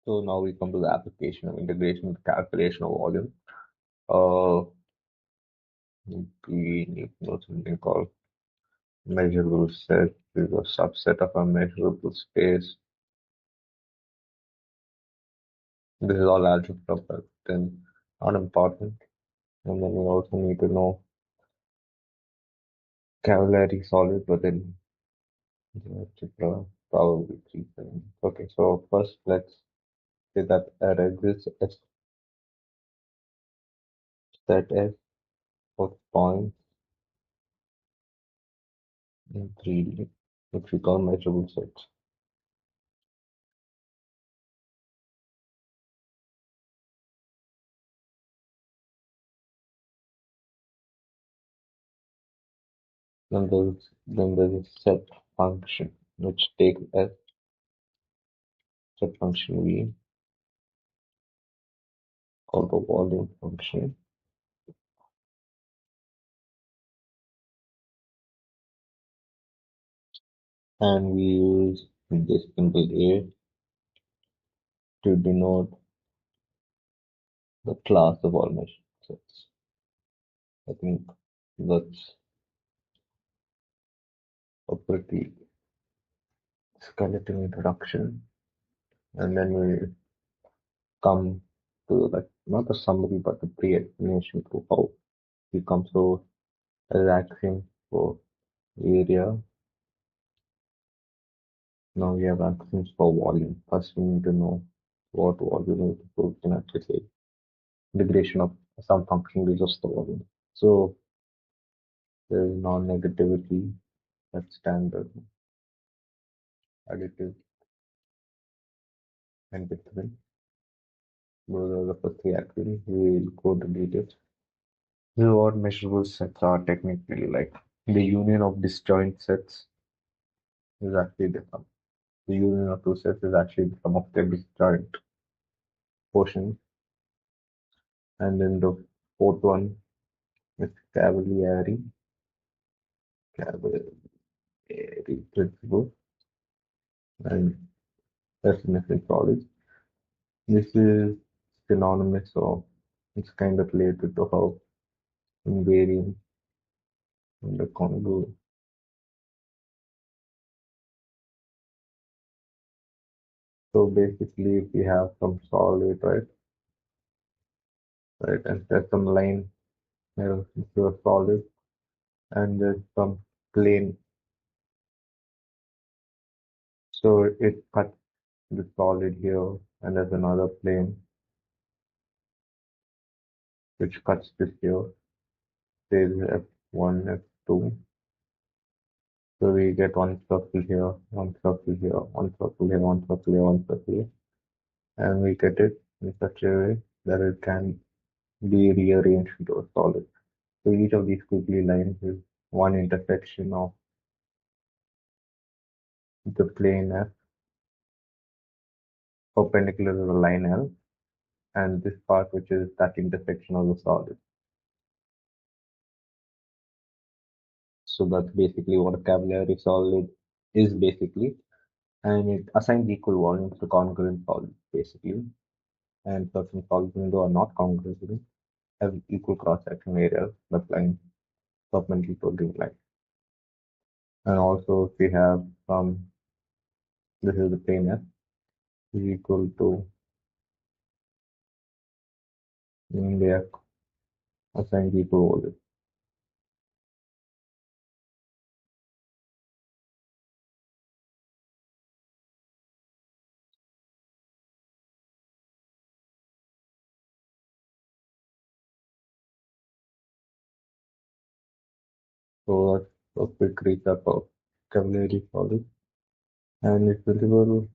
So now we come to the application of integration with calculation of volume. Uh, we need to know something called measurable set. This is a subset of a measurable space. This is all algebra, but then not important. And then we also need to know Cavallari solid, but then algebra probably 3 times. Okay, so first let's say that there exists a set S of points in 3D, which we call measurable sets. Then there's a set function which takes as set function V called the volume function, and we use this symbol A to denote the class of all measurable sets. I think that's a pretty skeleton introduction, and then we come to like not a summary but a pre-explanation to how we come through relaxing for area. Now we have axioms for volume. First, we need to know what volume is, so we can actually say integration of some function is just the volume. So there is non-negativity, that's standard, additive, and different. Those are the first three axioms. We will go to details. This is what measurable sets are technically like. The union of disjoint sets is actually the sum. The union of two sets is actually the sum of their disjoint portions. And then the fourth one is Cavalieri principle, and definition solid. This is synonymous, so it's kind of related to how invariant and the congruent. So basically, if we have some solid, right, and there's some line here into a solid, and there's some plane, so it cuts the solid here, and there's another plane which cuts this here. There's F1, F2. So we get one circle here, one circle here, one circle here, one circle here, one circle here, and we get it in such a way that it can be rearranged into a solid. So each of these squiggly lines is one intersection of the plane F perpendicular to the line L, and this part which is that intersection of the solid. So that's basically what a Cavalieri solid is basically, and it assigns equal volumes to congruent solids basically, and certain solids, even though are not congruent, have equal cross-section area that line perpendicular to the line. And also if we have this is the plane F is equal to they are assigned equal volume. So that's a quick recap of Cavalieri solid, and its principle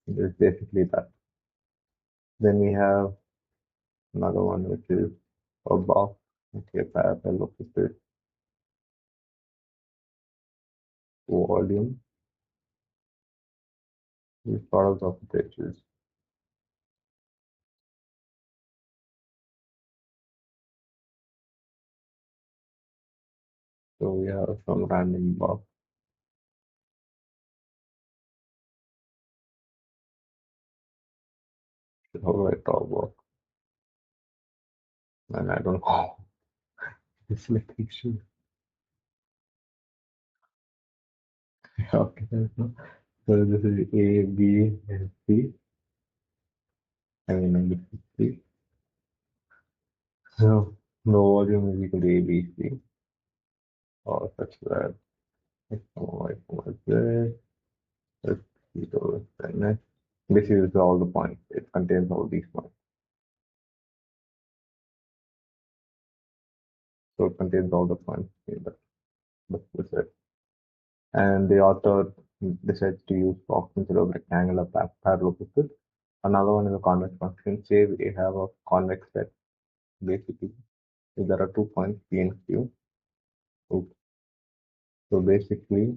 is basically that. Then we have another one which is a box, okay, parallelepiped volume is part of the pitches. So we have some random box. how do I draw work? And I don't know. It's like picture. Okay. So this is A, B, and C. I mean, number C. So the volume is equal to A, B, C. Or such that it's like this. Let's see the next. This is all the points. It contains all these points. So it contains all the points in the set. And the author decides to use box instead of rectangular parallelepiped. Another one is a convex function. Say we have a convex set. Basically, if there are 2 points P and Q. Oops. So basically,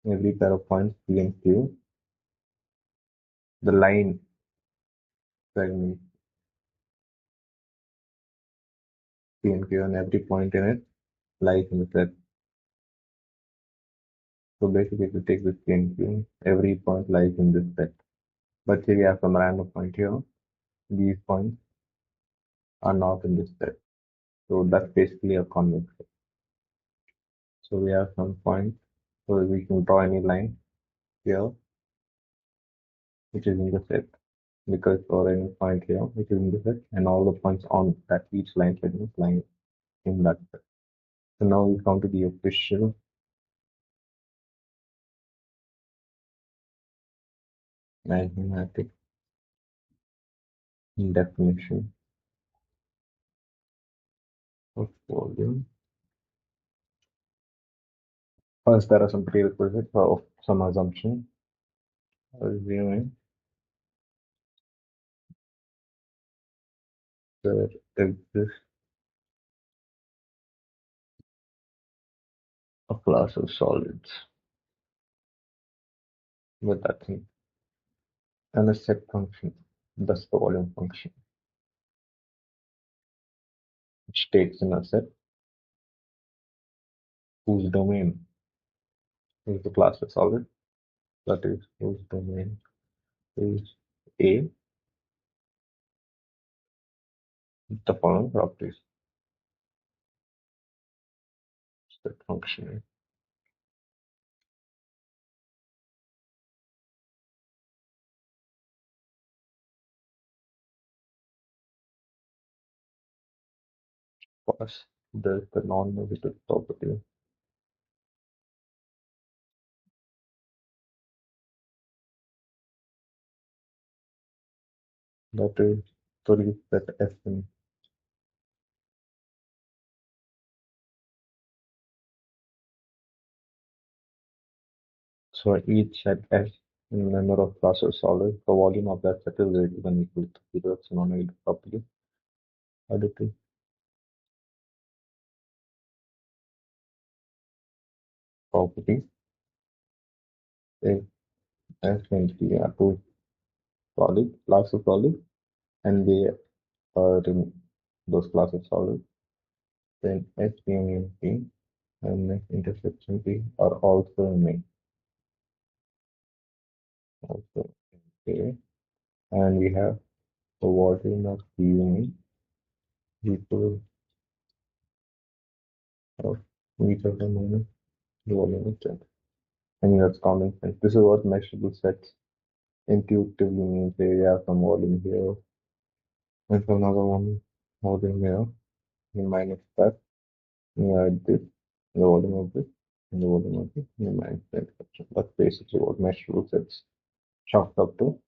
every pair of points P and Q, the line segment P and Q, and every point in it lies in the set. So basically, if you take this P and Q, every point lies in this set. But here we have some random point here. These points are not in this set. So that's basically a convex set. So we have some points. So we can draw any line here, which is in the set, because or any point here, which is in the set, and all the points on that each line segment lying in that set. So now we come to the official mathematic definition of volume. First, there are some prerequisites of some assumption. Assuming there exists a class of solids with that thing and a set function, thus the volume function, which takes in a set whose domain is the class of solid, that is whose domain is A, with the following properties. Set function plus there's the non-negative property, that is for each set Fn. So each set S in number of class of solid, the volume of that set is greater than equal to 0. It's a non-negative property. Additive property is S and P are two solid, class of solid, and they are in those class of solid. Then S being in P and S intersection P are also in A. Also in A. And we have the volume of P in A equal of each of them minus the volume of Z. And that's common sense. This is what measurable sets intuitively means. Say you have some volume here and some another one volume here. You minus that. You add this, the volume of this, and the volume of this, and you minus that. That's basically what measurable sets chalked up to.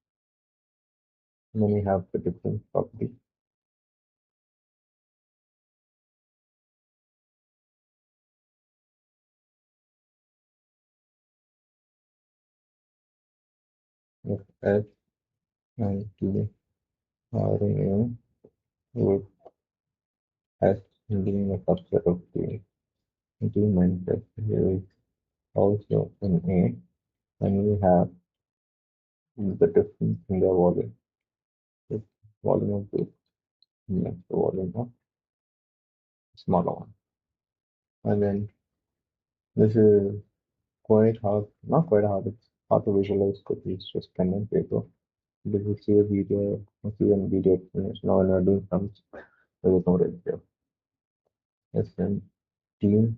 And then you have the different properties. If S and T are in A with S being a subset of T, T minus S here is also in A, and we have the difference in the volume. This volume of this minus the volume of smaller one. And then this is quite hard, not quite hard, it's hard to visualize because it's just pen and paper. Did you see a video? See a video explanation? Now when you're doing sums, there is no ratio. Yes, then team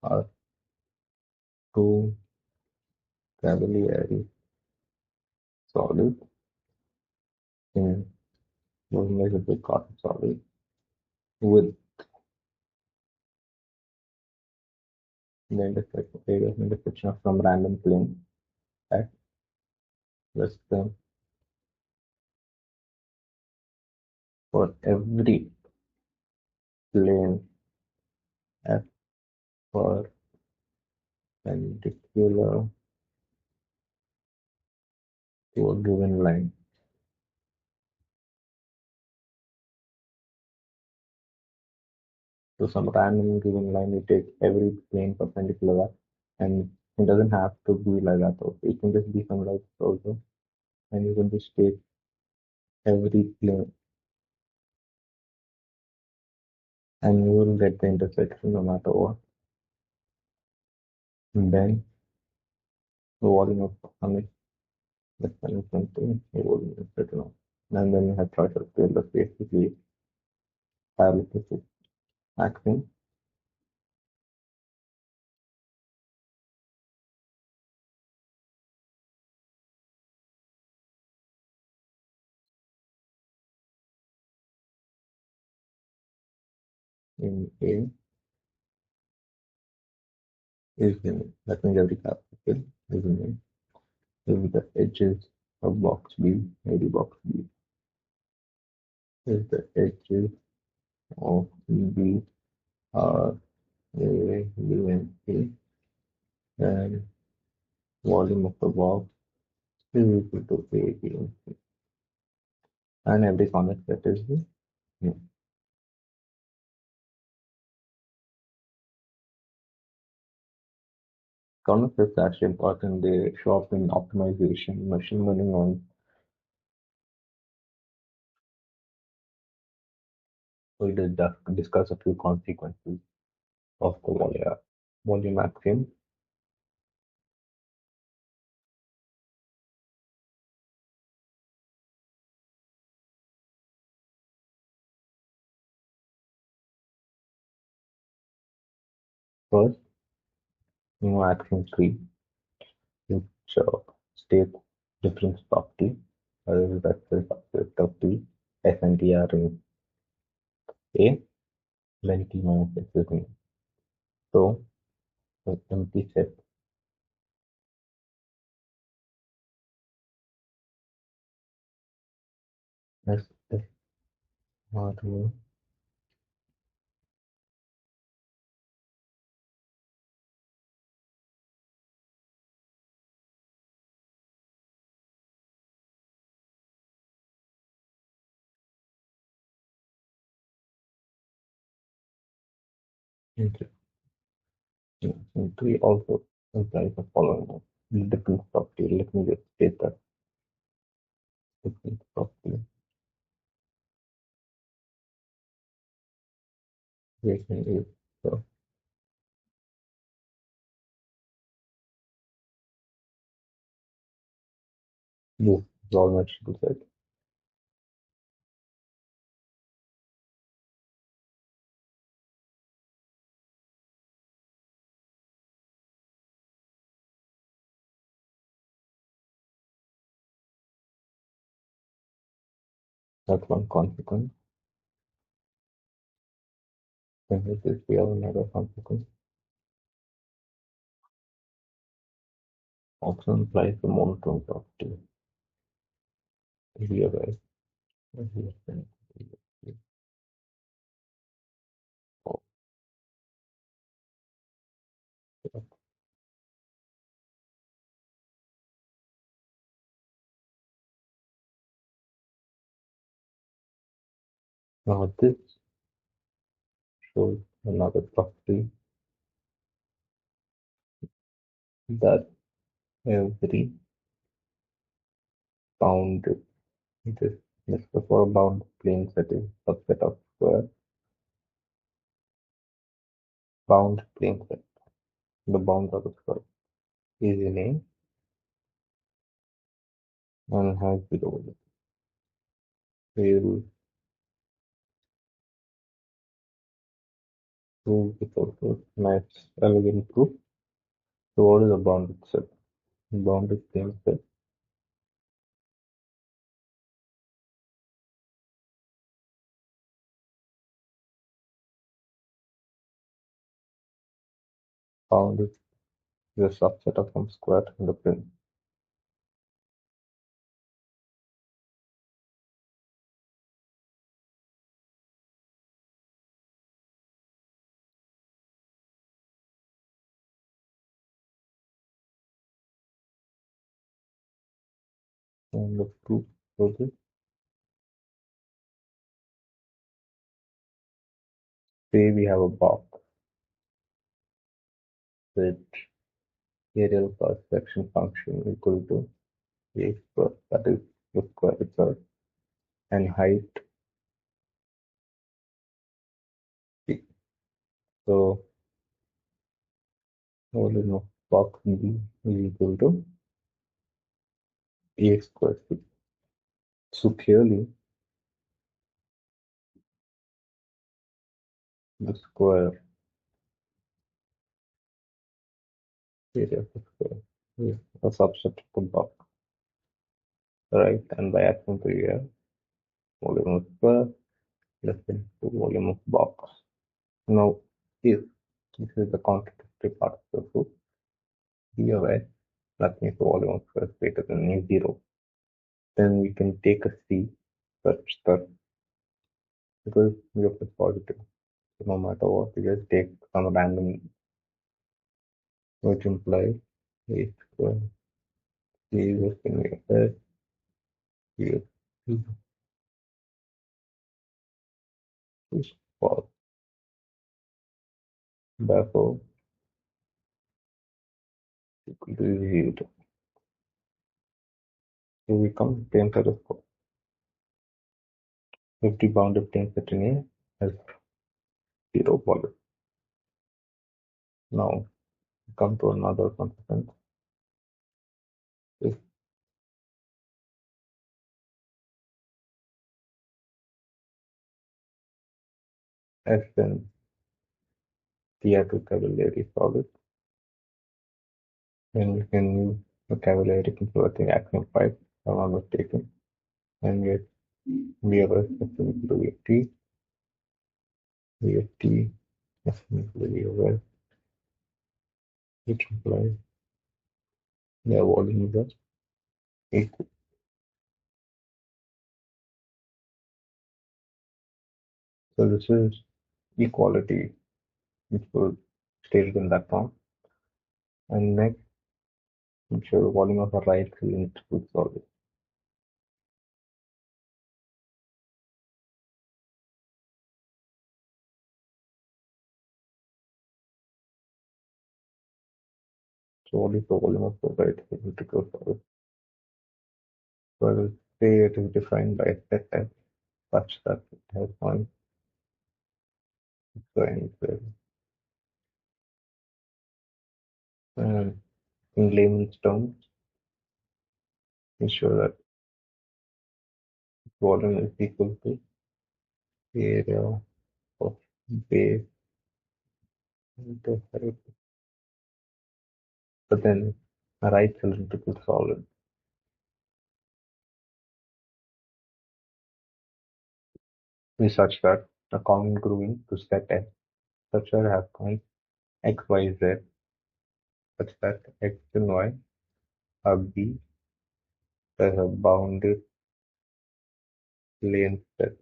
are two Cavalieri solid in one measurable cotton solid with the intersection of some random plane at less than for every plane f perpendicular to a given line. So some random given line, you take every plane perpendicular and it doesn't have to be like that also. It can just be some like also. And you can just take every plane and you will get the intersection no matter what. And then the volume of summation that's something the volume is written on. And then you have choice of field that's basically paralysis acting. In A is in that means every capital field is in A. If the edges of box B, maybe box B, if the edges of B are A, B, and C, then volume of the box is equal to A, B, and C. And every convex set is the convex sets are actually important. They show up in optimization, machine learning on. We did discuss a few consequences of the volume axiom. First, axiom 3, which states difference property, that's the subset of T, S and T are in A, then T minus S is in. So, the empty set S S R O into in 3 also implies the following difference property. Let me just state that difference property. Equation is so this is all measurable set. That's one consequence. Then with this we have another consequence. Also implies the monotone property. Here, right? Here, oh, yeah. Now this shows another property that every bounded this let's go for a bound plane set is subset of square bound plane set. The bounds of the square is in and has below it. We'll prove it also nice elegant proof. So what is a bounded set? Bounded thing set bounded is a subset of some square in the print. And the proof for this, say we have a box with aerial cross section function equal to a square, that is the square itself, and height p. So volume of box B is equal to a square c. So clearly the square area of the square is a subset of the box, right? And by action to here, volume of square less than to volume of box. Now, if this is the contradictory part of the proof, be aware that means the volume of square is greater than a0. Then we can take a C such that because we have is positive, so no matter what, we just take some random, which implies a square is a here is false. Therefore, equal to 0. So we come to enter the score. If the bounded plane set in A has 0 volume. Now, we come to another consequence. If S then theatrically solid, then we can use vocabulary converting axiom 5, if I'm not mistaken, and get VRS is equal to VT, VT is equal to VOS, which implies their volumes are equal. So this is equality, which was stated in that form. And next, we show the volume of a right cylindrical solid. So what is the volume of the right cylindrical solid? So I will say it is defined by a set F such that it has one going and in layman's terms, ensure that volume is equal to the area of base into height. But then a right cylindrical solid is such that a common grooving to set F such that has points x, y, z such that x and y are B as a bounded plane set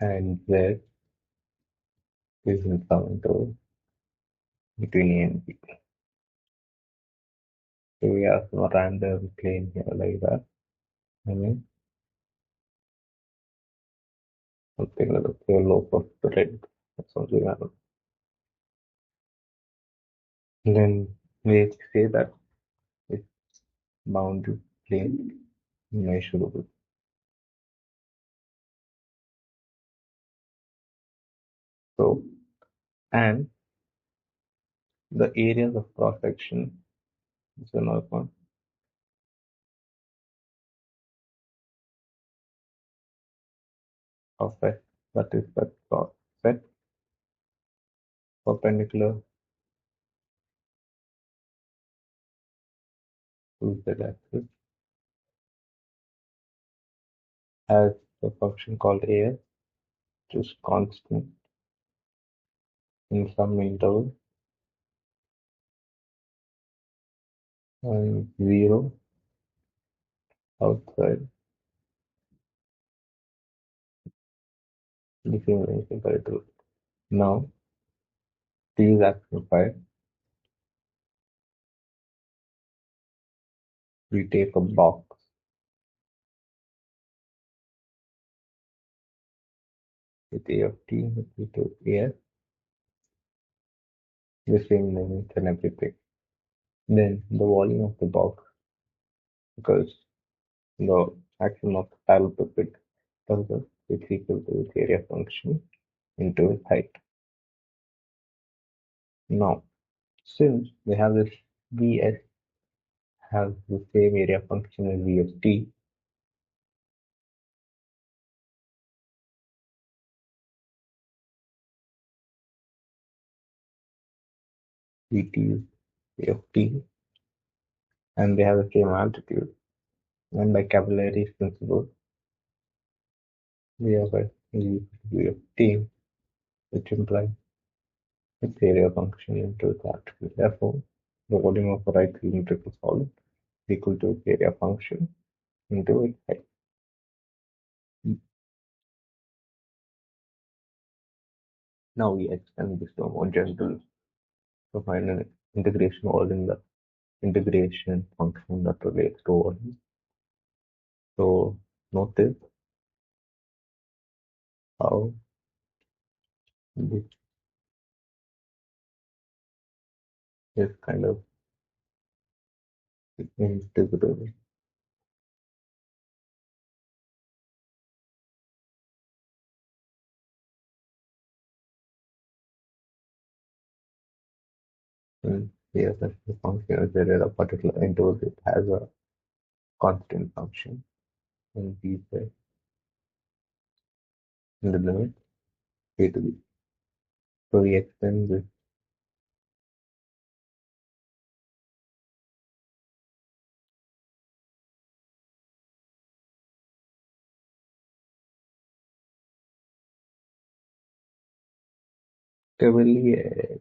and z is in some interval between A and B. So we have some random plane here like that. I mean something like the loop of the red. That's something random. And then we say that it's bounded plane measurable. So and the areas of cross section Is another one. Perfect. That is that set perpendicular to z axis has a function called as, which is constant in some interval, and 0 outside the same interval. Now, to use amplifier, we take a box with A of t equal to as, the same limits and everything. Then the volume of the box, because the action of parallelepiped puzzle is equal to its area function into its height. Now, since we have this Vs has the same area function as V of t, Vt is V of t, and they have the same altitude, and by Cavalari's principle, we have a V of t, which implies its area function into its altitude. Therefore, the volume of a right cylindrical solid is equal to its area function into its height. Now we extend this to a more general to find an integration in the integration function that relates to volume. So notice how this is kind of integral. And here that the function is at a particular interval, it has a constant function and these are in the limit a to b. So we extend this Cavalier.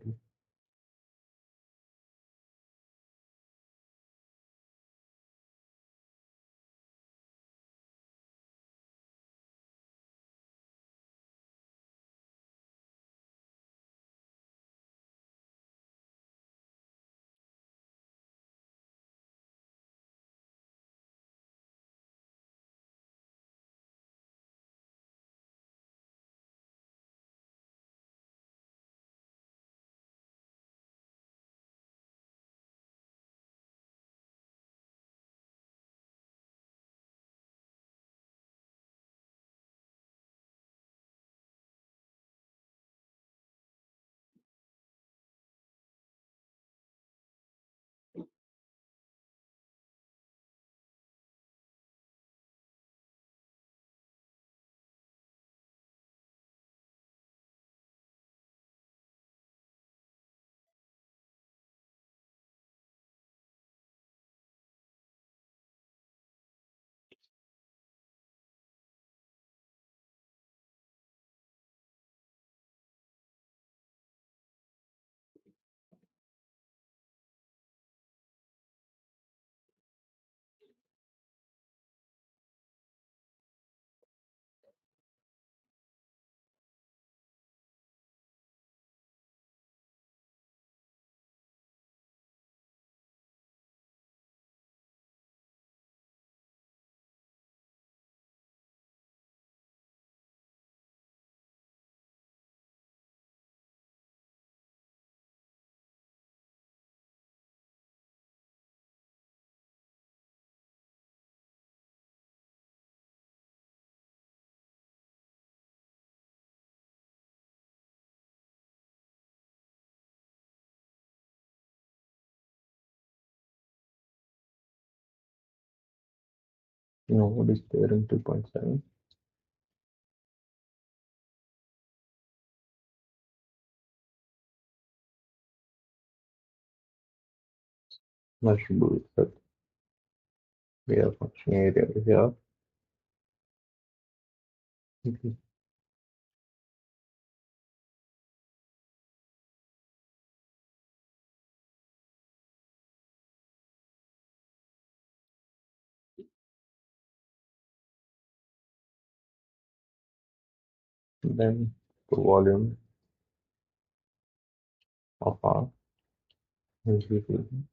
What is there in 2.7? What should do with that? We have function area here. Mhm. Then the volume of R is equal to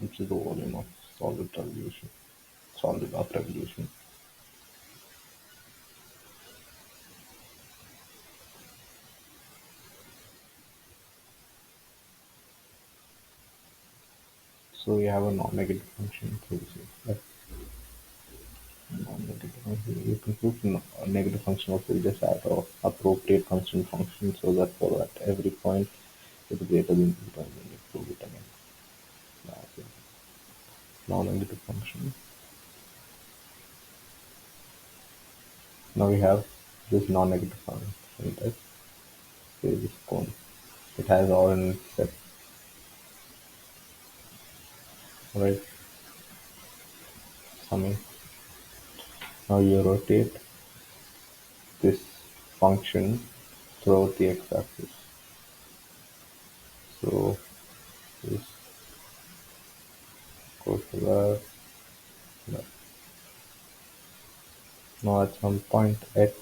which is the volume of solid of revolution. So we have a non-negative function. So we say that non-negative function. You can prove a negative function also. You just add a appropriate constant function so that for at every point it's greater than 2 times and you prove it again. That's a non-negative function. Now we have this non-negative function, right? Say this cone. It has all in its set, right? Summing. Now you rotate this function throughout the x-axis. So this goes to that. Now at some point x,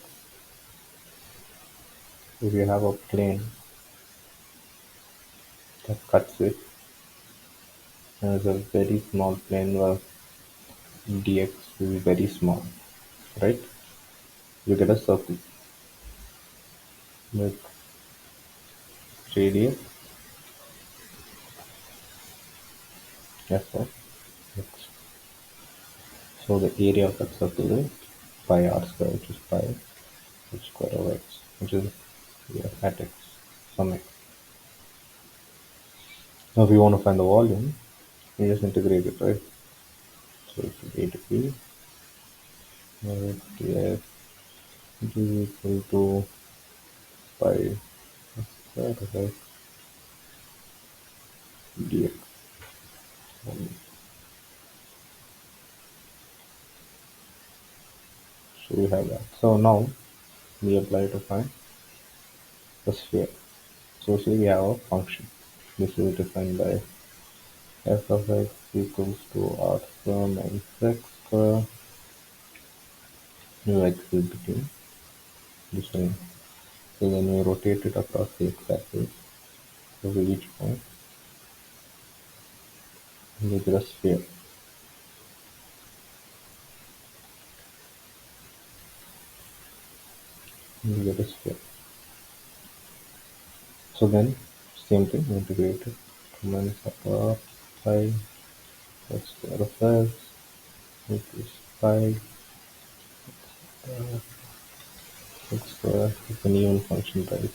if you have a plane that cuts it, and it's a very small plane where dx is very small, right? You get a circle with radius f of x. So the area of that circle is pi r square, which is pi h square of x, which is at x, some x. Now if you want to find the volume, you just integrate it, right? So it's a to b dx, which is equal to pi square of x dx. So we have that. So now we apply to find the sphere. So say we have a function. This is defined by f of x equals to r square minus x square. New x is between this one. So then we rotate it across the x-axis. So for each point, we get a sphere. We get a sphere. So then, same thing, integrate it. Minus upper pi x square of x, which is pi x square. It's an even function, right?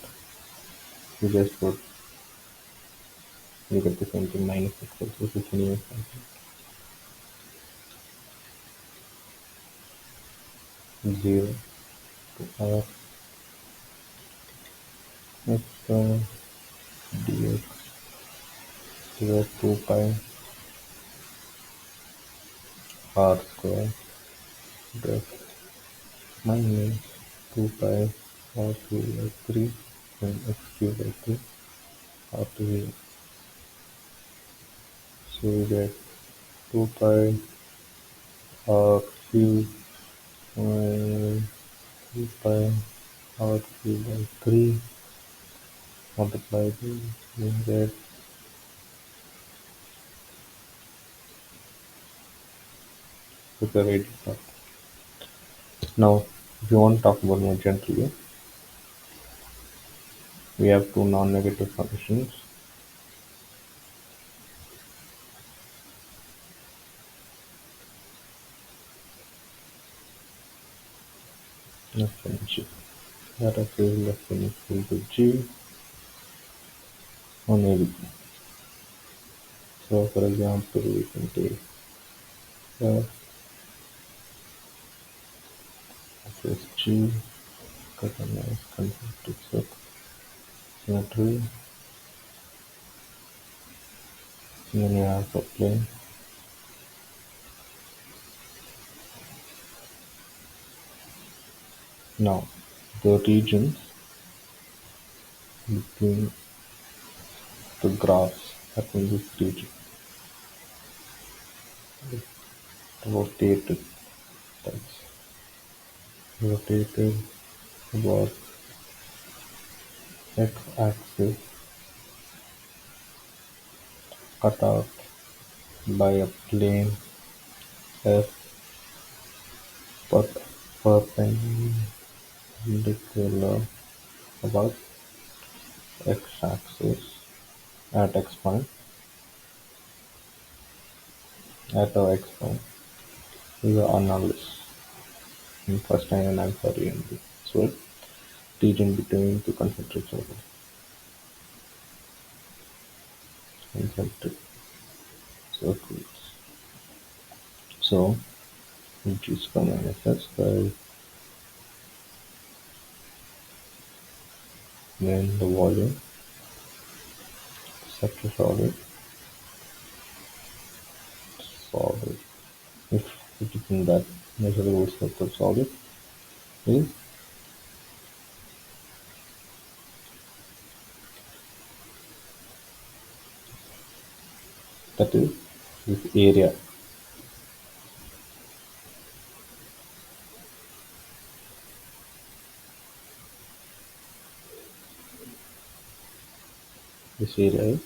You just put, you get the same thing, minus x also, so it's an even function. 0 to r x square dx square 2 pi r square dx minus 2 pi r cube by 3 and x cube by 2 r to 0. So we get 2 pi r cube minus 2 pi r cube by 3 multiplied we get with the radius part. Now, if you want to talk about more gently, we have two non-negative functions. Less than g. Let us say less than equal to g on AB. So, for example, we can take this is g, cut a nice concentric symmetry, and then you have the plane. Now, the regions between the graphs happen this region rotated, that's rotated about x-axis cut out by a plane F but perpendicular about x-axis at x point at our x point is the annulus in first angle and for EMB. So region between two concentric circles. So it is manifest by when the volume such a solid if it is in that measurable circle solid is that is this area. This area is